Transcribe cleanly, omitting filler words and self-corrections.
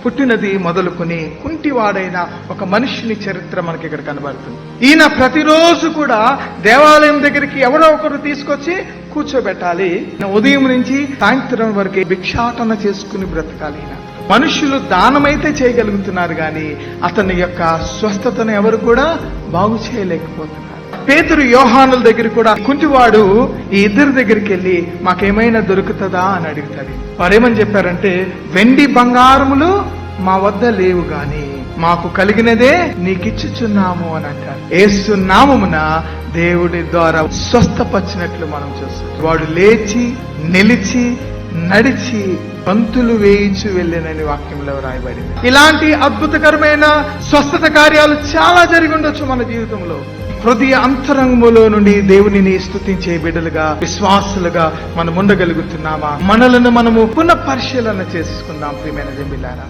పుట్టినది మొదలుకొని కుంటివాడైన ఒక మనిషిని చరిత్ర మనకి ఇక్కడ కనబడుతుంది. ఈయన ప్రతిరోజు కూడా దేవాలయం దగ్గరికి ఎవరో ఒకరు తీసుకొచ్చి కూర్చోబెట్టాలి. ఉదయం నుంచి సాయంత్రం వరకు భిక్షాటన చేసుకుని బ్రతకాలి. మనుషులు దానమైతే చేయగలుగుతున్నారు కానీ అతని యొక్క స్వస్థతను ఎవరు కూడా బాగు చేయలేకపోతున్నారు. పేతురు యోహానుల దగ్గర కూడా కుంటివాడు ఈ ఇద్దరి దగ్గరికి వెళ్ళి మాకేమైనా దొరుకుతుందా అని అడుగుతాడు. వారేమని చెప్పారంటే, వెండి బంగారములు మా వద్ద లేవు గాని మాకు కలిగినదే నీకిచ్చుచున్నాము అని అంటారు. యేసు నామమున దేవుడి ద్వారా స్వస్థపరిచినట్లు మనం చూస్తాం. వాడు లేచి నిలిచి నడిచి పంతులు వేయించి వెళ్ళినని వాక్యంలో రాయబడింది. ఇలాంటి అద్భుతకరమైన స్వస్థత కార్యాలు చాలా జరిగి ఉండొచ్చు మన జీవితంలో. హృదయ అంతరంగములో నుండి దేవునిని స్తుతించే బిడ్డలుగా, విశ్వాసులుగా మనం ఉండగలుగుతున్నామా? మనలను మనము పునః పరిశీలన చేసుకుందాం ప్రియమైన బిడ్డలారా.